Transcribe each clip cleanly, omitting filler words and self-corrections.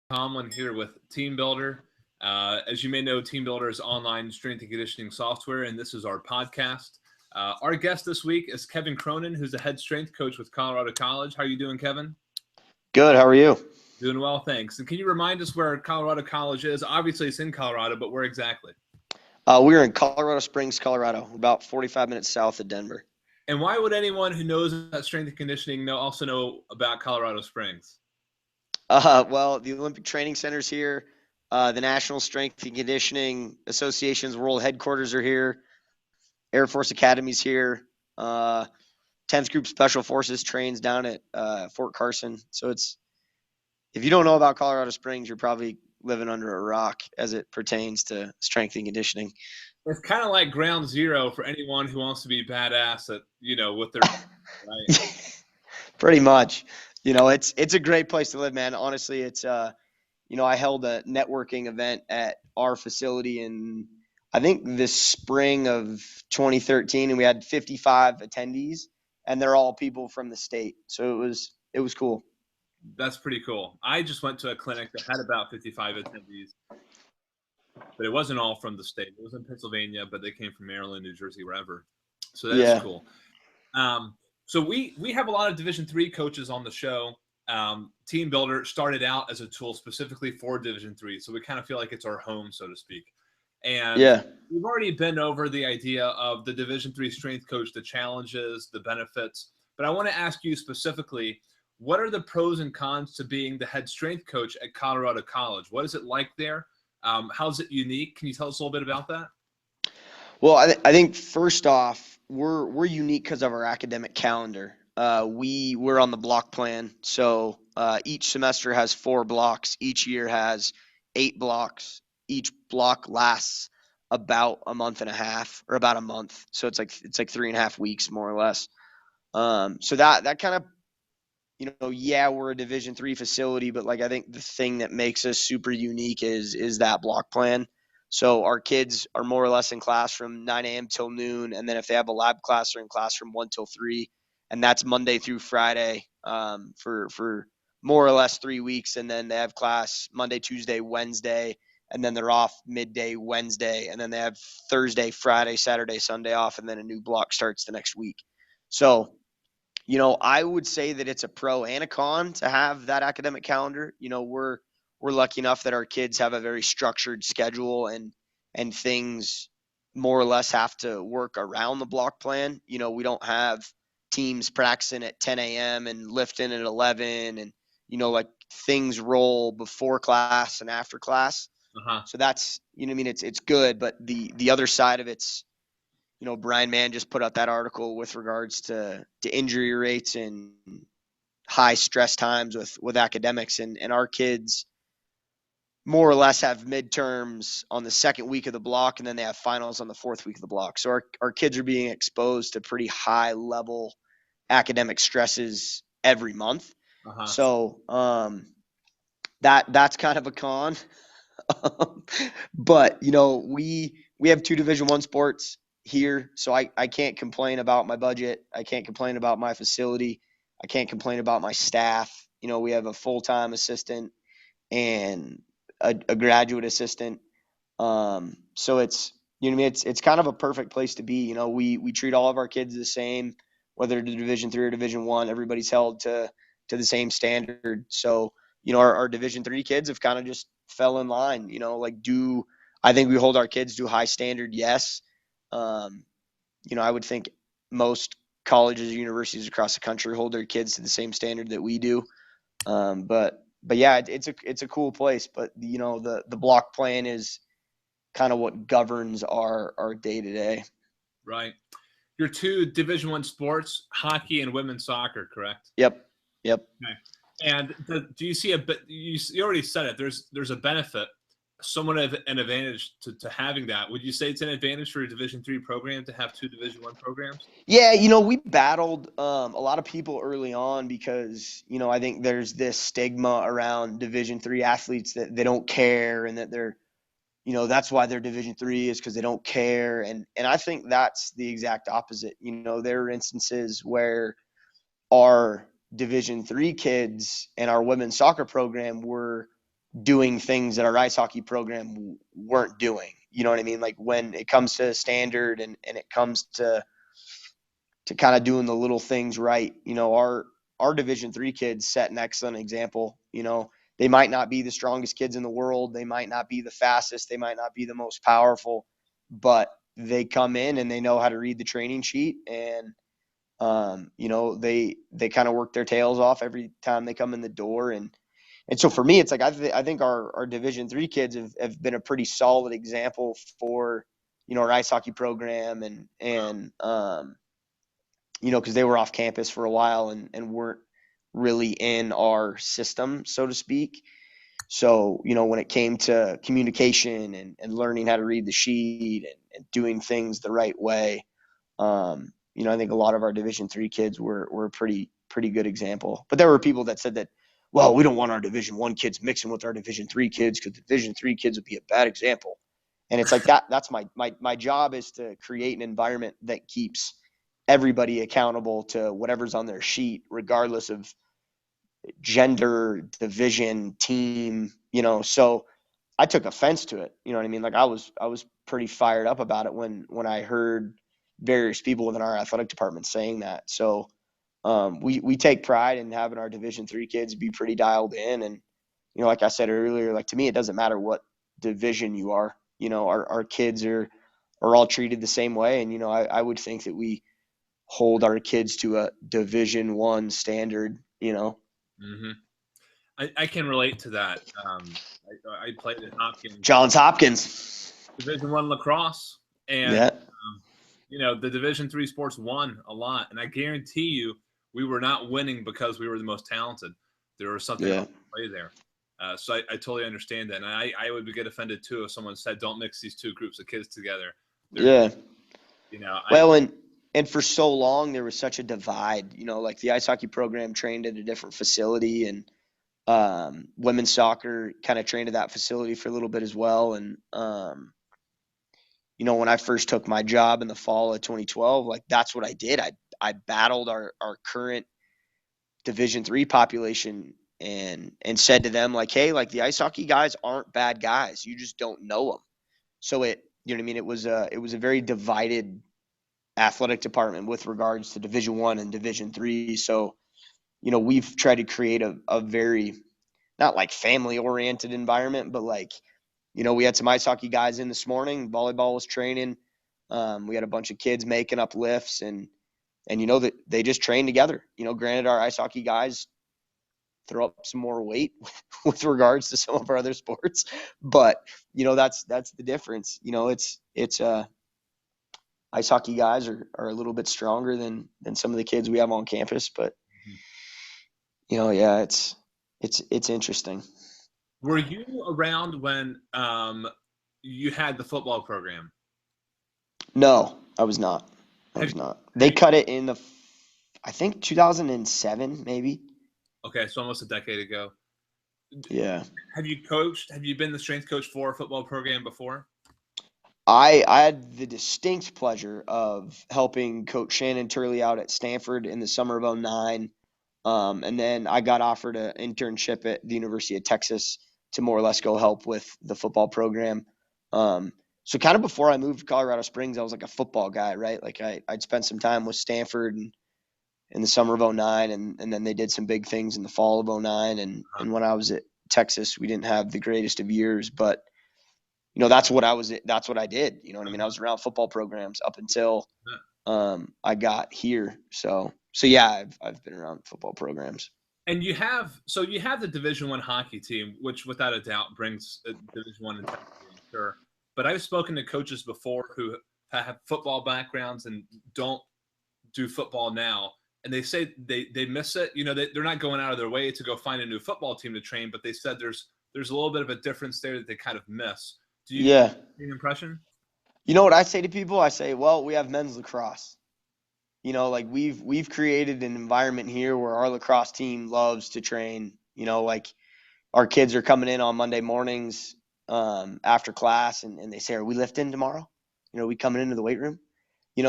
Tomlin here with Team Builder. As you may know, Team Builder is online strength and conditioning software, and this is our podcast. Our guest this week is Kevin Cronin, who's a head strength coach with Colorado College. How are you doing, Kevin? Good. How are you? Doing well, thanks. And can you remind us where Colorado College is? Obviously, it's in Colorado, but where exactly? We're in Colorado Springs, Colorado, about 45 minutes south of Denver. And why would anyone who knows about strength and conditioning also know about Colorado Springs? Well, the Olympic Training Center's here. The National Strength and Conditioning Association's world headquarters are here. Air Force Academy's here. 10th Group Special Forces trains down at Fort Carson. So if you don't know about Colorado Springs, you're probably living under a rock as it pertains to strength and conditioning. It's kind of like ground zero for anyone who wants to be badass at, with their right. Pretty much. It's a great place to live, man. Honestly, it's I held a networking event at our facility in I think this spring of 2013, and we had 55 attendees, and they're all people from the state. So it was cool. That's pretty cool. I just went to a clinic that had about 55 attendees, but it wasn't all from the state. It was in Pennsylvania, but they came from Maryland, New Jersey, wherever. So that's cool. So we have a lot of Division III coaches on the show. Team Builder started out as a tool specifically for Division III, so we kind of feel like it's our home, so to speak. And we've already been over the idea of the Division III strength coach, the challenges, the benefits. But I want to ask you specifically, what are the pros and cons to being the head strength coach at Colorado College? What is it like there? How's it unique? Can you tell us a little bit about that? Well, I think first off, we're unique because of our academic calendar. We're on the block plan, so each semester has 4 blocks. Each year has 8 blocks. Each block lasts about a month and a half, or about a month. So it's like 3.5 weeks, more or less. So that kind of, we're a Division III facility, but I think the thing that makes us super unique is that block plan. So our kids are more or less in class from 9 a.m. till noon, and then if they have a lab class, they're in class from 1 till 3, and that's Monday through Friday for more or less 3 weeks, and then they have class Monday, Tuesday, Wednesday, and then they're off midday Wednesday, and then they have Thursday, Friday, Saturday, Sunday off, and then a new block starts the next week. So, I would say that it's a pro and a con to have that academic calendar. We're lucky enough that our kids have a very structured schedule, and things more or less have to work around the block plan. We don't have teams practicing at 10 a.m. and lifting at 11, and things roll before class and after class. So that's it's good, but the other side of it's Brian Mann just put out that article with regards to injury rates and high stress times with academics, and our kids more or less have midterms on the second week of the block, and then they have finals on the 4th week of the block. So our kids are being exposed to pretty high level academic stresses every month. So that's kind of a con. But we have 2 Division I sports here, so I can't complain about my budget. I can't complain about my facility. I can't complain about my staff. We have a full-time assistant and a graduate assistant. So it's it's kind of a perfect place to be. We treat all of our kids the same, whether it's Division III or Division I. Everybody's held to the same standard. So our Division III kids have kind of just fell in line. I think we hold our kids to a high standard? Yes. I would think most colleges or universities across the country hold their kids to the same standard that we do. But yeah, it's a cool place. But the block plan is kind of what governs our day to day. Right. Your 2 Division I sports, hockey and women's soccer, correct? Yep. Okay. And do you see you already said it, there's a benefit, somewhat of an advantage to having that. Would you say it's an advantage for a Division III program to have 2 Division I programs? Yeah, we battled a lot of people early on because, I think there's this stigma around Division III athletes that they don't care, and that they're, that's why they're Division III is because they don't care. And I think that's the exact opposite. There are instances where our Division III kids and our women's soccer program were doing things that our ice hockey program weren't doing. You know what I mean? Like when it comes to standard and it comes to kind of doing the little things right, our Division III kids set an excellent example. They might not be the strongest kids in the world. They might not be the fastest. They might not be the most powerful, but they come in and they know how to read the training sheet, and they kind of work their tails off every time they come in the door. And so for me, it's like I think our Division III kids have been a pretty solid example for our ice hockey program, and because they were off campus for a while and weren't really in our system, so to speak. So, when it came to communication and learning how to read the sheet and doing things the right way, I think a lot of our Division III kids were a pretty good example. But there were people that said that, well, we don't want our Division I kids mixing with our Division III kids because Division III kids would be a bad example. And it's like that's my job, is to create an environment that keeps everybody accountable to whatever's on their sheet, regardless of gender, division, team, So I took offense to it. You know what I mean? Like I was pretty fired up about it when I heard various people within our athletic department saying that. So we take pride in having our Division III kids be pretty dialed in. And, like I said earlier, like to me, it doesn't matter what division you are. Our kids are all treated the same way. And, I would think that we hold our kids to a Division I standard, Mm-hmm. I can relate to that. I played at Hopkins. Johns Hopkins. Division I lacrosse. And, yeah. The Division III sports won a lot. And I guarantee you we were not winning because we were the most talented. There was something else to play there. So I totally understand that. And I would get offended, too, if someone said, don't mix these two groups of kids together. And for so long, there was such a divide. Like the ice hockey program trained at a different facility, and women's soccer kind of trained at that facility for a little bit as well. And, when I first took my job in the fall of 2012, like that's what I did. I battled our current Division III population and said to them, like, hey, like the ice hockey guys aren't bad guys. You just don't know them. So you know what I mean? It was a very divided athletic department with regards to Division I and Division III. So, we've tried to create a very, not like family oriented environment, but like, we had some ice hockey guys in this morning, volleyball was training. We had a bunch of kids making up lifts and that they just train together. Granted, our ice hockey guys throw up some more weight with regards to some of our other sports, but that's the difference. It's ice hockey guys are a little bit stronger than some of the kids we have on campus, but it's interesting. Were you around when you had the football program? No, I was not. They cut it in I think 2007, maybe. Okay, so almost a decade ago. Yeah. Have you been the strength coach for a football program before? I had the distinct pleasure of helping Coach Shannon Turley out at Stanford in the summer of 2009. And then I got offered an internship at the University of Texas to more or less go help with the football program. So kind of before I moved to Colorado Springs, I was like a football guy, right? Like I'd spent some time with Stanford in the summer of 2009, and then they did some big things in the fall of 2009. And when I was at Texas, we didn't have the greatest of years, but that's what I did. You know what I mean? I was around football programs up until I got here. So yeah, I've been around football programs. And you have the Division I hockey team, which without a doubt brings Division I intensity, I'm sure. But I've spoken to coaches before who have football backgrounds and don't do football now, and they say they miss it. They're not going out of their way to go find a new football team to train, but they said there's a little bit of a difference there that they kind of miss. Do you have an impression? You know what I say to people? I say, well, we have men's lacrosse. Like we've created an environment here where our lacrosse team loves to train. Like our kids are coming in on Monday mornings after class, and they say, are we lifting tomorrow? Are we coming into the weight room?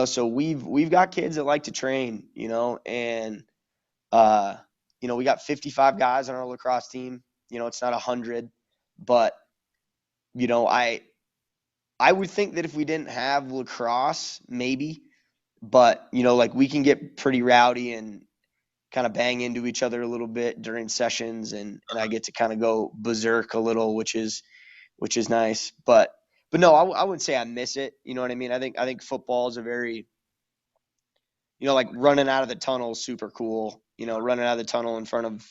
So we've got kids that like to train, and we got 55 guys on our lacrosse team. It's not 100. But, I would think that if we didn't have lacrosse, maybe, but, like we can get pretty rowdy and kind of bang into each other a little bit during sessions, and I get to kind of go berserk a little, which is nice. But no, I wouldn't say I miss it. You know what I mean? I think football is a very, like running out of the tunnel is super cool. Running out of the tunnel in front of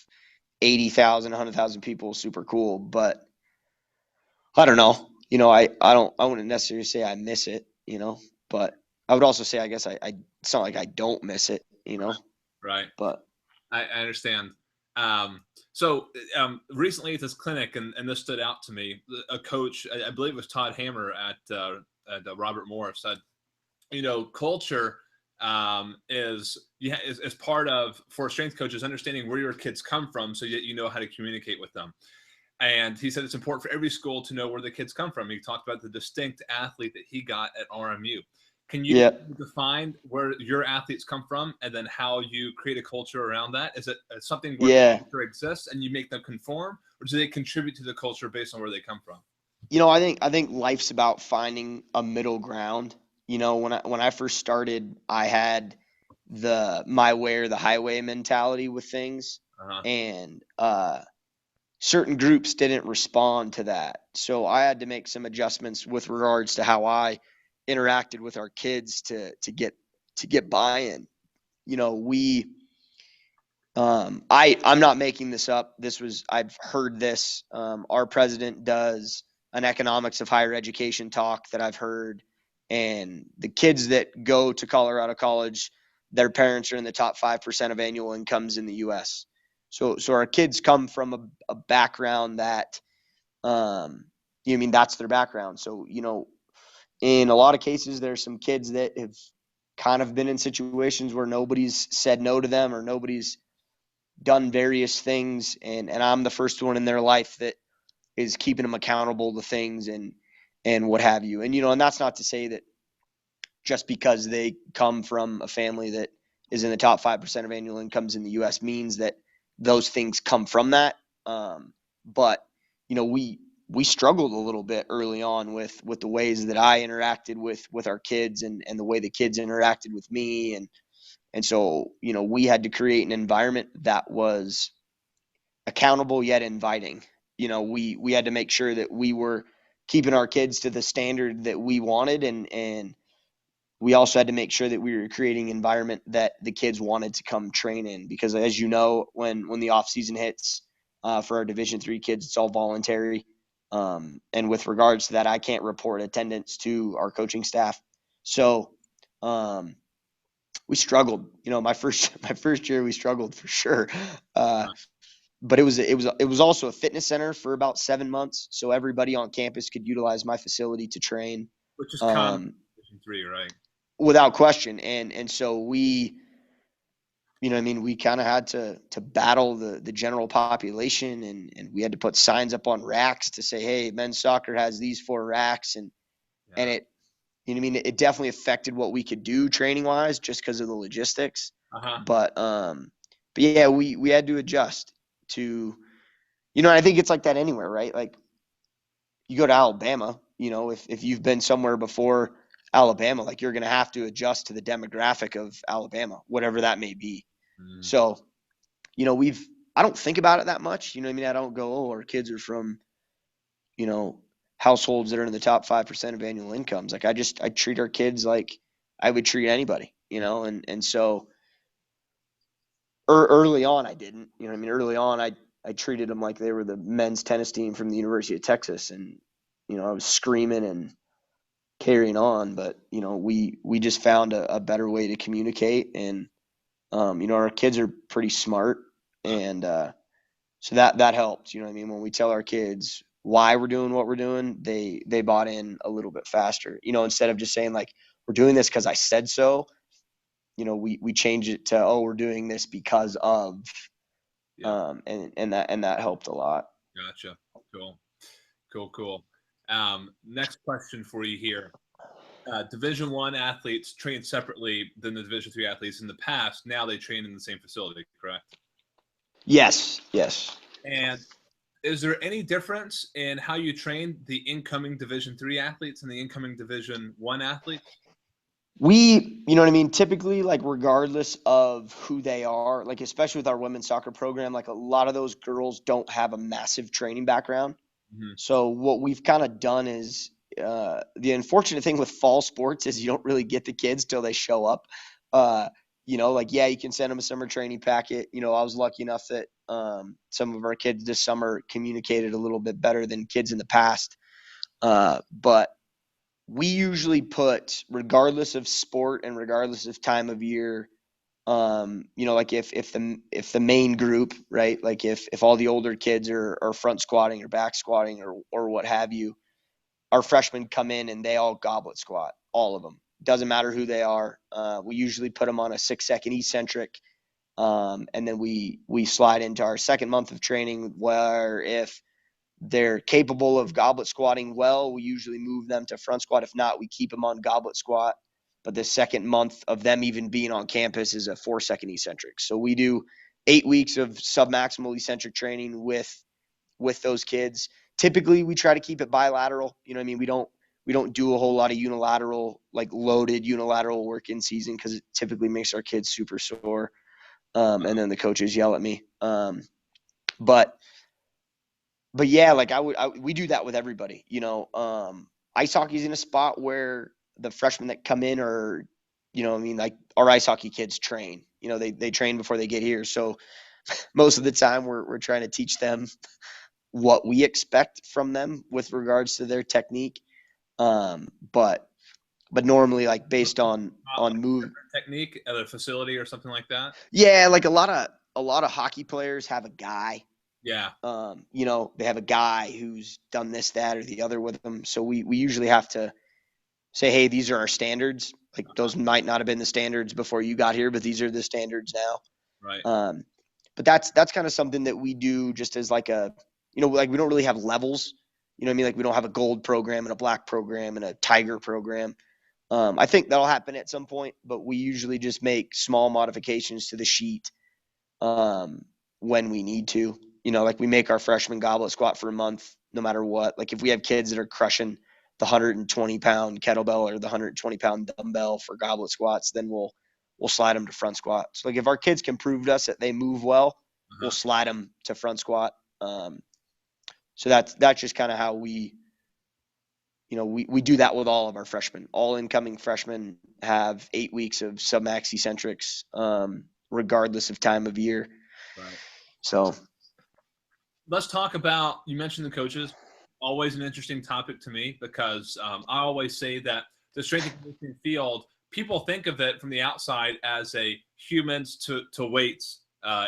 80,000, 100,000 people is super cool. But I don't know. I wouldn't necessarily say I miss it, but I would also say, I guess it's not like I don't miss it, Right. but I understand. Recently at this clinic, and this stood out to me, a coach, I believe it was Todd Hammer at Robert Morris, said, culture is part of, for strength coaches, understanding where your kids come from so that you know how to communicate with them. And he said it's important for every school to know where the kids come from. He talked about the distinct athlete that he got at RMU. Can you define where your athletes come from, and then how you create a culture around that? Is it something where the culture exists and you make them conform, or do they contribute to the culture based on where they come from? I think life's about finding a middle ground. When I first started, I had the my way or the highway mentality with things, and certain groups didn't respond to that. So I had to make some adjustments with regards to how I interacted with our kids to get buy-in. I'm not making this up. I've heard this. Our president does an economics of higher education talk that I've heard, and the kids that go to Colorado College, their parents are in the top 5% of annual incomes in the U.S. So our kids come from a background that, that's their background. So, in a lot of cases, there's some kids that have kind of been in situations where nobody's said no to them, or nobody's done various things, and I'm the first one in their life that is keeping them accountable to things and what have you. And that's not to say that just because they come from a family that is in the top 5% of annual incomes in the US means that those things come from that. But we struggled a little bit early on with the ways that I interacted with our kids, and the way the kids interacted with me. And so, we had to create an environment that was accountable yet inviting. We had to make sure that we were keeping our kids to the standard that we wanted, and we also had to make sure that we were creating an environment that the kids wanted to come train in. Because as you know, when the off season hits, for our Division III kids, it's all voluntary. And with regards to that, I can't report attendance to our coaching staff. So, we struggled. My first year we struggled for sure. But it was also a fitness center for about 7 months, so everybody on campus could utilize my facility to train, which is common Division III, right? Without question. And so we, we kind of had to battle the general population, and we had to put signs up on racks to say, hey, men's soccer has these 4 racks, and it, it definitely affected what we could do training wise, just because of the logistics. But yeah, we had to adjust to, I think it's like that anywhere, right? Like, you go to Alabama, if you've been somewhere before Alabama, like, you're going to have to adjust to the demographic of Alabama, whatever that may be. So, I don't think about it that much. I don't go, oh, our kids are from, households that are in the top 5% of annual incomes. Like, I treat our kids like I would treat anybody, and so early on I didn't, early on I treated them like they were the men's tennis team from the University of Texas, and, I was screaming and carrying on, but, we just found a better way to communicate. And, our kids are pretty smart, and, so that helped. When we tell our kids why we're doing what we're doing, they bought in a little bit faster, instead of just saying, like, we're doing this because I said so. We change it to, oh, we're doing this because of, and that helped a lot. Gotcha. Cool. Next question for you here. Division I athletes train separately than the Division III athletes in the past. Now they train in the same facility, correct? Yes. And Is there any difference in how you train the incoming Division III athletes and the incoming Division I athletes? You know what I mean? Typically, like regardless of who they are, like especially with our women's soccer program, like a lot of those girls don't have a massive training background. Mm-hmm. So what we've kind of done is the unfortunate thing with fall sports is you don't really get the kids till they show up. Like yeah, you can send them a summer training packet. I was lucky enough that some of our kids this summer communicated a little bit better than kids in the past. But we usually put, regardless of sport and regardless of time of year, like if the main group, right, like if all the older kids are front squatting or back squatting or what have you, our freshmen come in and they all goblet squat, all of them. Doesn't matter who they are. We usually put them on a 6-second eccentric, and then we slide into our second month of training where if they're capable of goblet squatting well, we usually move them to front squat. If not, we keep them on goblet squat. But the second month of them even being on campus is a 4-second eccentric. So we do 8 weeks of submaximal eccentric training with those kids. Typically, we try to keep it bilateral. You know what I mean? We don't do a whole lot of unilateral, like loaded unilateral work in season because it typically makes our kids super sore. And then the coaches yell at me. But yeah, like we do that with everybody. Ice hockey's in a spot where the freshmen that come in are, like our ice hockey kids train. They train before they get here. So most of the time we're trying to teach them what we expect from them with regards to their technique. But normally, like based on move technique at a facility or something like that. Yeah, like a lot of hockey players have a guy. Yeah. They have a guy who's done this, that, or the other with them. So we usually have to say, hey, these are our standards. Like those might not have been the standards before you got here, but these are the standards now. Right. But that's kind of something that we do just as like like we don't really have levels. You know what I mean? Like we don't have a gold program and a black program and a tiger program. I think that'll happen at some point, but we usually just make small modifications to the sheet when we need to. Like we make our freshman goblet squat for a month, no matter what. Like if we have kids that are crushing the 120-pound kettlebell or the 120-pound dumbbell for goblet squats, then we'll slide them to front squat. So like if our kids can prove to us that they move well, we'll slide them to front squat. So that's just kind of how we do that with all of our freshmen. All incoming freshmen have 8 weeks of submax eccentrics, regardless of time of year. Right. So let's talk about, you mentioned the coaches, always an interesting topic to me because I always say that the strength and conditioning field, people think of it from the outside as a humans to weights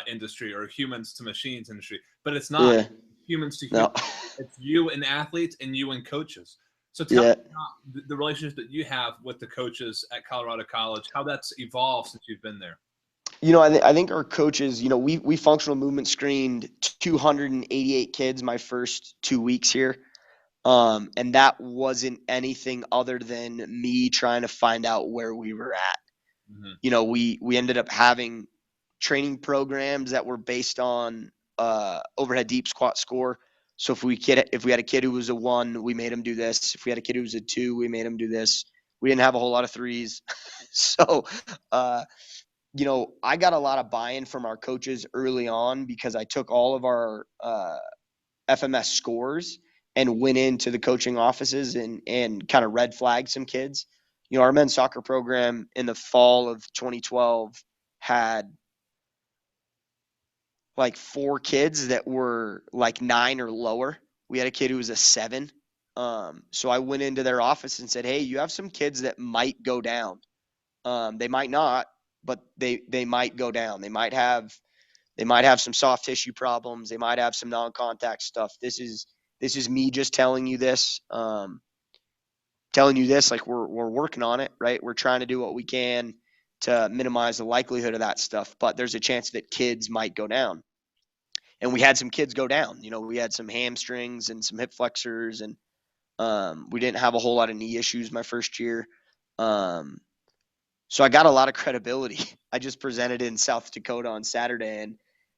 industry or humans to machines industry, but it's not. Yeah. Humans to humans. No. It's you and athletes and you and coaches. So tell me about the relationship that you have with the coaches at Colorado College, how that's evolved since you've been there. I think our coaches, we functional movement screened 288 kids my first 2 weeks here. And that wasn't anything other than me trying to find out where we were at. Mm-hmm. We ended up having training programs that were based on overhead deep squat score. So if we had a kid who was a 1, we made him do this. If we had a kid who was a 2, we made him do this. We didn't have a whole lot of 3s. So, I got a lot of buy-in from our coaches early on because I took all of our FMS scores and went into the coaching offices and kind of red flagged some kids. Our men's soccer program in the fall of 2012 had like 4 kids that were like 9 or lower. We had a kid who was a 7. So I went into their office and said, hey, you have some kids that might go down. They might not, but they might go down. They might have some soft tissue problems. They might have some non-contact stuff. This is me just telling you this. Like we're working on it, right? We're trying to do what we can to minimize the likelihood of that stuff, but there's a chance that kids might go down. And we had some kids go down. We had some hamstrings and some hip flexors, and we didn't have a whole lot of knee issues my first year. So I got a lot of credibility. I just presented in South Dakota on Saturday, and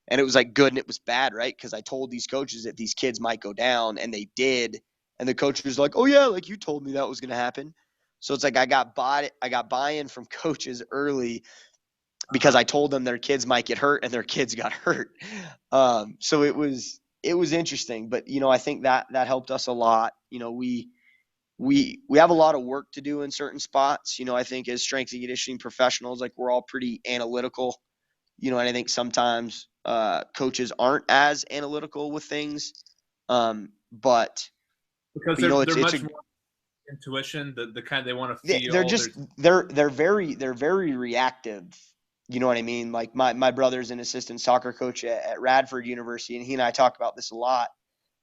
And it was like good and it was bad, right? Because I told these coaches that these kids might go down, and they did. And the coach was like, "Oh yeah, like you told me that was going to happen." So it's like I got buy-in from coaches early because I told them their kids might get hurt, and their kids got hurt. So it was interesting, but I think that helped us a lot. We have a lot of work to do in certain spots. I think as strength and conditioning professionals, like we're all pretty analytical. And I think sometimes coaches aren't as analytical with things. But because they're much more intuition, the kind they want to feel. They're just they're very reactive. You know what I mean? Like my brother's an assistant soccer coach at Radford University, and he and I talk about this a lot.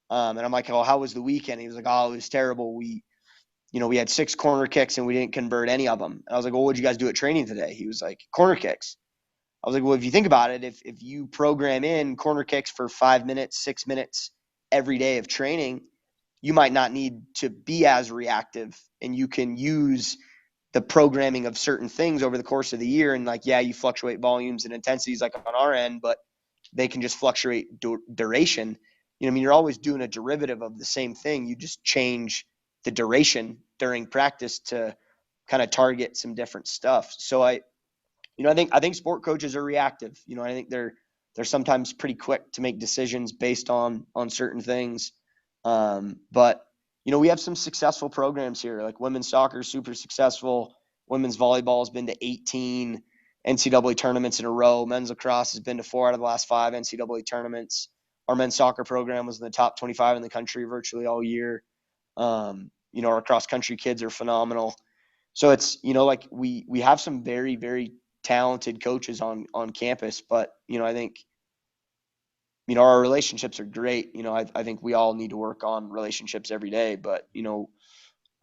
And I'm like, "Oh, how was the weekend?" He was like, "Oh, it was terrible. We had 6 corner kicks and we didn't convert any of them." And I was like, "Well, what did you guys do at training today?" He was like, "Corner kicks." I was like, "Well, if you think about it, if you program in corner kicks for 5 minutes, 6 minutes every day of training, you might not need to be as reactive, and you can use the programming of certain things over the course of the year. And like, yeah, you fluctuate volumes and intensities like on our end, but they can just fluctuate duration. You're always doing a derivative of the same thing. You just change the duration during practice to kind of target some different stuff. So I think sport coaches are reactive. I think they're sometimes pretty quick to make decisions based on certain things. But we have some successful programs here, like women's soccer is super successful. Women's volleyball has been to 18 NCAA tournaments in a row. Men's lacrosse has been to 4 out of the last 5 NCAA tournaments. Our men's soccer program was in the top 25 in the country virtually all year. Our cross country kids are phenomenal. So it's, like we have some very, very talented coaches on campus, but, I think, our relationships are great. I think we all need to work on relationships every day, but,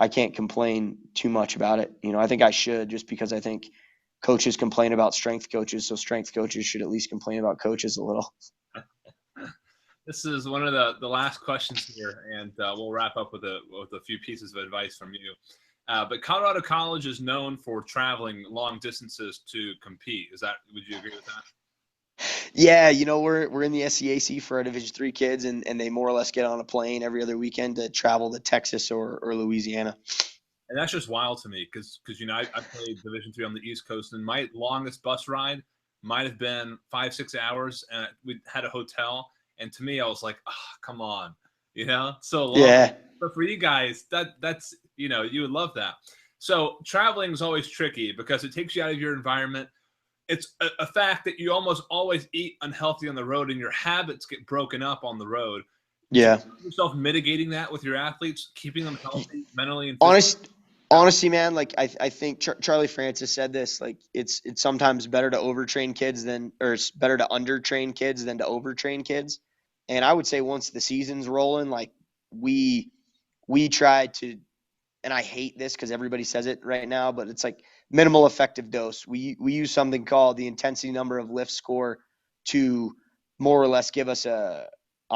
I can't complain too much about it. I think I should, just because I think coaches complain about strength coaches. So strength coaches should at least complain about coaches a little. This is one of the last questions here, and we'll wrap up with a few pieces of advice from you. But Colorado College is known for traveling long distances to compete. Would you agree with that? Yeah, we're in the SCAC for our Division III kids, and they more or less get on a plane every other weekend to travel to Texas or Louisiana. And that's just wild to me because I played Division III on the East Coast, and my longest bus ride might have been 5-6 hours, and we had a hotel. And to me, I was like, oh, come on, so long. Yeah. But for you guys, that's you would love that. So traveling is always tricky because it takes you out of your environment. It's a fact that you almost always eat unhealthy on the road, and your habits get broken up on the road. Yeah. Do you find yourself mitigating that with your athletes, keeping them healthy mentally and physically? Honestly, man, like I think Charlie Francis said this, like it's sometimes better to overtrain kids it's better to undertrain kids than to overtrain kids. And I would say once the season's rolling, like we try to, and I hate this because everybody says it right now, but it's like minimal effective dose. We use something called the intensity number of lift score to more or less give us a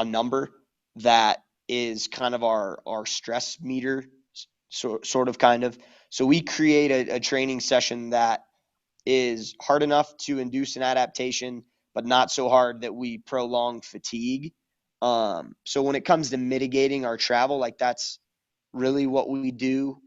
number that is kind of our stress meter, sort of kind of. So we create a training session that is hard enough to induce an adaptation, but not so hard that we prolong fatigue. So when it comes to mitigating our travel, like that's really what we do.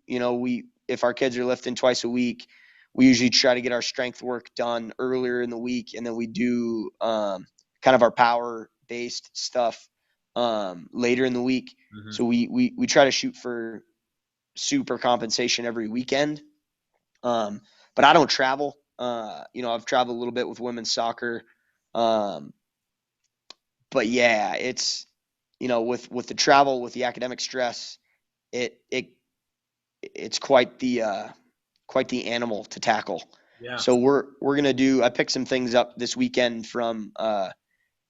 If our kids are lifting twice a week, we usually try to get our strength work done earlier in the week, and then we do kind of our power based stuff later in the week. Mm-hmm. So we try to shoot for super compensation every weekend. But I don't travel. I've traveled a little bit with women's soccer. But yeah, it's, with the travel, with the academic stress, it's quite the animal to tackle. Yeah. So we're going to I picked some things up this weekend from the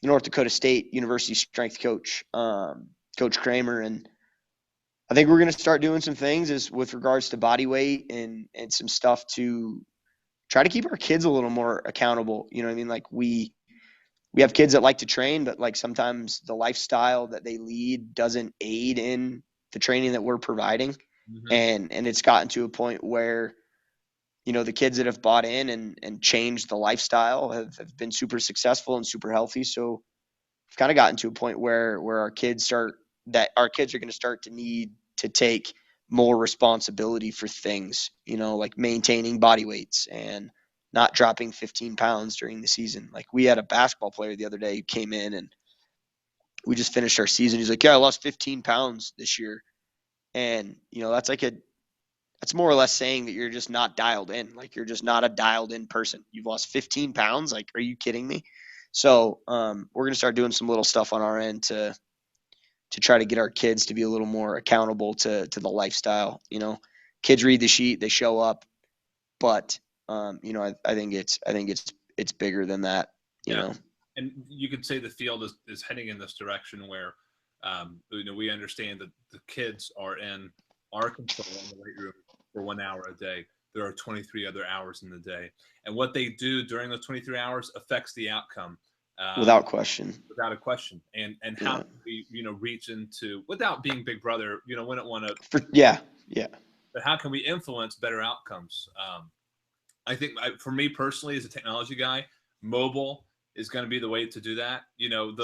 North Dakota State University strength coach, Coach Kramer. And I think we're going to start doing some things with regards to body weight and some stuff to try to keep our kids a little more accountable. You know what I mean? Like we have kids that like to train, but like sometimes the lifestyle that they lead doesn't aid in the training that we're providing. Mm-hmm. And it's gotten to a point where the kids that have bought in and changed the lifestyle have been super successful and super healthy. So we've kind of gotten to a point where our kids are going to start to need to take more responsibility for things, like maintaining body weights and not dropping 15 pounds during the season. Like, we had a basketball player the other day who came in, and we just finished our season. He's like, yeah, I lost 15 pounds this year. And, that's more or less saying that you're just not dialed in. Like, you're just not a dialed in person. You've lost 15 pounds. Like, are you kidding me? So we're going to start doing some little stuff on our end to try to get our kids to be a little more accountable to the lifestyle. Kids read the sheet, they show up, but I think it's bigger than that. And you could say the field is heading in this direction where we understand that the kids are in our control in the weight room for 1 hour a day. There are 23 other hours in the day, and what they do during those 23 hours affects the outcome. Without question. Without a question. And how can we, reach into, without being Big Brother, we don't want to. Yeah. But how can we influence better outcomes? I think for me personally, as a technology guy, mobile is going to be the way to do that.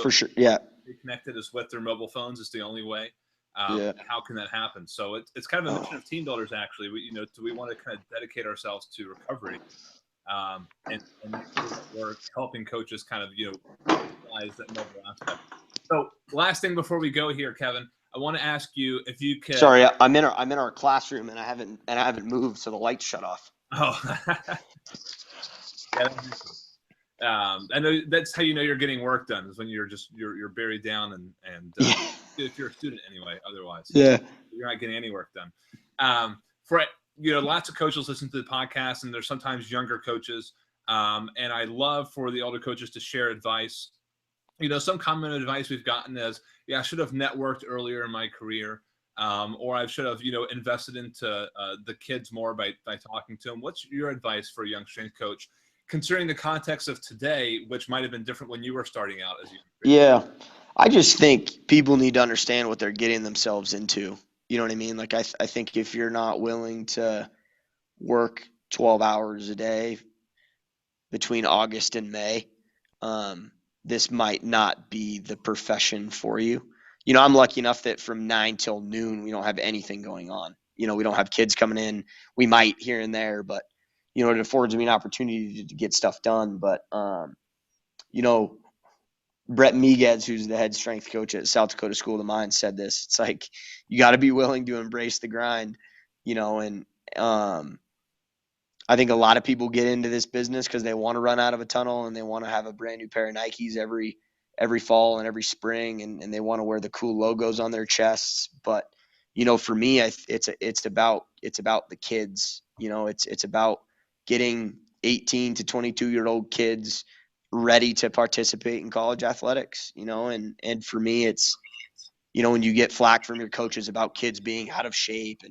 For sure. Yeah. Connected is with their mobile phones is the only way. Yeah. How can that happen? So it's kind of a mission of Team Builders, actually. Do we want to kind of dedicate ourselves to recovery? And make sure that we're helping coaches kind of, utilize that mobile aspect. So last thing before we go here, Kevin, I want to ask you if you could. Sorry, I'm in our classroom and I haven't moved, so the lights shut off. Oh. Yeah, I know that's how you're getting work done, is when you're buried down and if you're a student anyway, otherwise you're not getting any work done. For lots of coaches listen to the podcast, and there's sometimes younger coaches, and I love for the older coaches to share advice. Some common advice we've gotten is, I should have networked earlier in my career, or I should have invested into the kids more by talking to them. What's your advice for a young strength coach, considering the context of today, which might have been different when you were starting out as you? Yeah, I just think people need to understand what they're getting themselves into. You know what I mean? Like, I think if you're not willing to work 12 hours a day between August and May, this might not be the profession for you. I'm lucky enough that from 9 till noon, we don't have anything going on. We don't have kids coming in. We might here and there, but it affords me an opportunity to get stuff done. But, Brett Miguez, who's the head strength coach at South Dakota School of the Mines, said this. It's like, you got to be willing to embrace the grind, and I think a lot of people get into this business because they want to run out of a tunnel and they want to have a brand new pair of Nikes every fall and every spring, and they want to wear the cool logos on their chests. But, for me, it's about the kids. It's about getting 18 to 22-year-old kids ready to participate in college athletics, and for me, it's, when you get flack from your coaches about kids being out of shape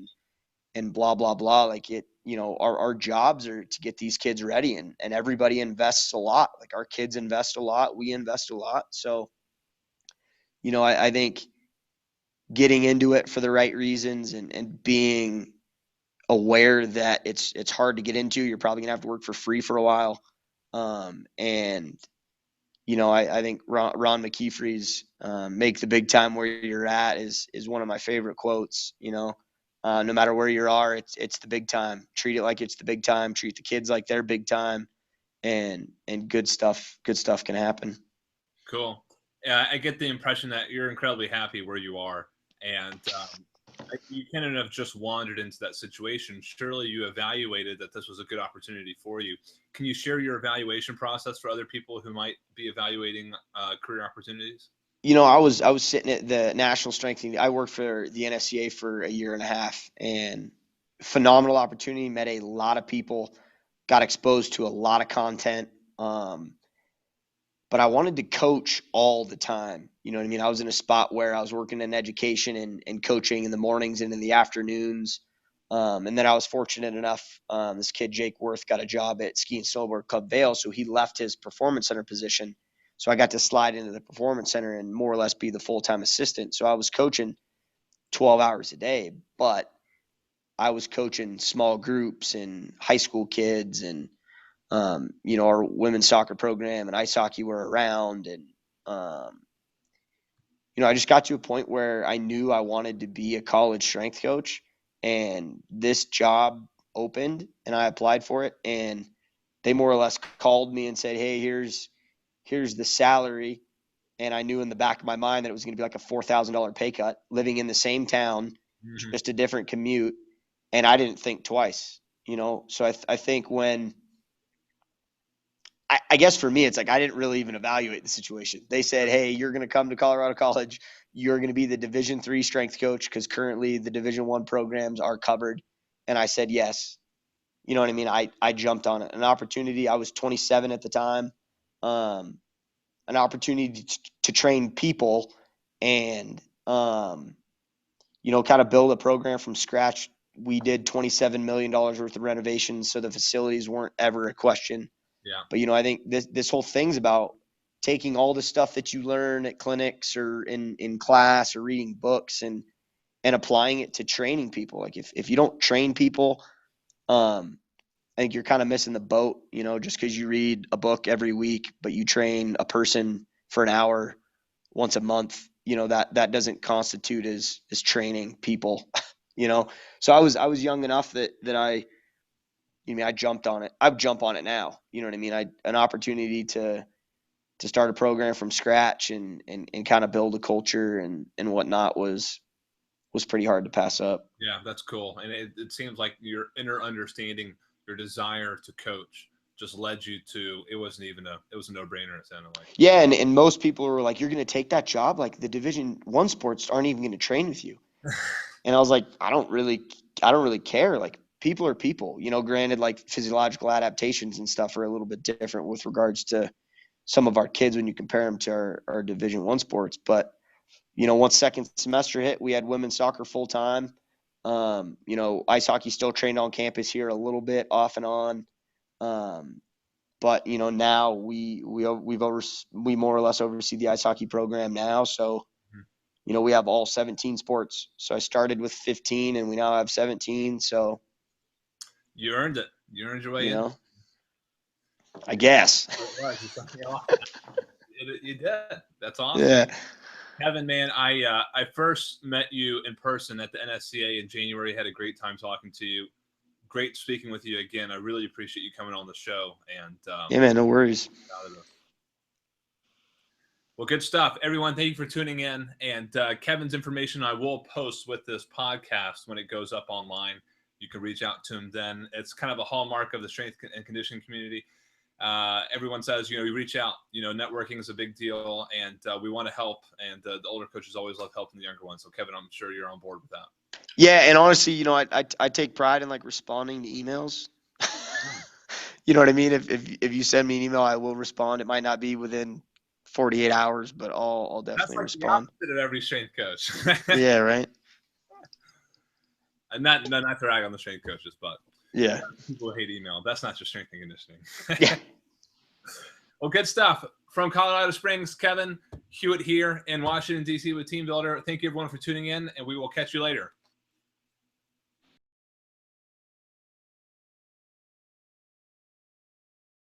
and blah, blah, blah, like our jobs are to get these kids ready, and everybody invests a lot. Like, our kids invest a lot. We invest a lot. So, I think getting into it for the right reasons and being aware that it's hard to get into, you're probably gonna have to work for free for a while. And I think Ron McKeefre's "make the big time where you're at" is one of my favorite quotes. No matter where you are, it's the big time. Treat it like it's the big time. Treat the kids like they're big time, and good stuff can happen. Cool. Yeah, I get the impression that you're incredibly happy where you are, and you couldn't have just wandered into that situation. Surely you evaluated that this was a good opportunity for you. Can you share your evaluation process for other people who might be evaluating career opportunities? I was sitting at the National Strength. I worked for the NSCA for a year and a half, and phenomenal opportunity. Met a lot of people, got exposed to a lot of content. But I wanted to coach all the time. You know what I mean? I was in a spot where I was working in education and coaching in the mornings and in the afternoons. And then I was fortunate enough, this kid, Jake Worth, got a job at Ski and Snowboard Club Vail. So he left his performance center position. So I got to slide into the performance center and more or less be the full-time assistant. So I was coaching 12 hours a day, but I was coaching small groups and high school kids, and our women's soccer program and ice hockey were around, and I just got to a point where I knew I wanted to be a college strength coach, and this job opened and I applied for it, and they more or less called me and said, "Hey, here's the salary." And I knew in the back of my mind that it was going to be like a $4,000 pay cut, living in the same town, just a different commute. And I didn't think twice, So I think when I guess for me, it's like I didn't really even evaluate the situation. They said, "Hey, you're going to come to Colorado College. You're going to be the Division III strength coach because currently the Division I programs are covered." And I said yes. You know what I mean? I jumped on it. An opportunity. I was 27 at the time. An opportunity to train people and kind of build a program from scratch. We did $27 million worth of renovations, so the facilities weren't ever a question. Yeah. But I think this whole thing's about taking all the stuff that you learn at clinics or in class or reading books and applying it to training people. Like if you don't train people, I think you're kind of missing the boat, just because you read a book every week, but you train a person for an hour once a month, that doesn't constitute as training people, So I was young enough that I jumped on it. I'd jump on it now. You know what I mean? An opportunity to start a program from scratch and kind of build a culture and whatnot was pretty hard to pass up. Yeah, that's cool. And it seems like your inner understanding, your desire to coach just led you to, it was a no-brainer, it sounded like. Yeah, and most people were like, "You're going to take that job? Like the Division I sports aren't even going to train with you." And I was like, I don't really care. Like people are people, granted like physiological adaptations and stuff are a little bit different with regards to some of our kids when you compare them to our Division I sports. But, once second semester hit, we had women's soccer full time. Ice hockey still trained on campus here a little bit off and on. But now we more or less oversee the ice hockey program now. So, we have all 17 sports. So I started with 15 and we now have 17. So you earned it. You earned your way in. I guess. You did. That's awesome. Yeah. Kevin, man, I first met you in person at the NSCA in January. Had a great time talking to you. Great speaking with you again. I really appreciate you coming on the show. And yeah, man, no worries. Well, good stuff. Everyone, thank you for tuning in. And Kevin's information I will post with this podcast when it goes up online. You can reach out to him then. It's kind of a hallmark of the strength and conditioning community. Everyone says, you reach out, networking is a big deal, and we want to help. And the older coaches always love helping the younger ones. So, Kevin, I'm sure you're on board with that. Yeah, and honestly, I take pride in like responding to emails. You know what I mean? If you send me an email, I will respond. It might not be within 48 hours, but I'll definitely respond. That's like the opposite of every strength coach. Yeah, right. And not to rag on the strength coaches, but yeah, people hate email. That's not just strength and conditioning. Yeah. Well, good stuff. From Colorado Springs, Kevin Hewitt here in Washington, D.C. with Team Builder. Thank you, everyone, for tuning in, and we will catch you later.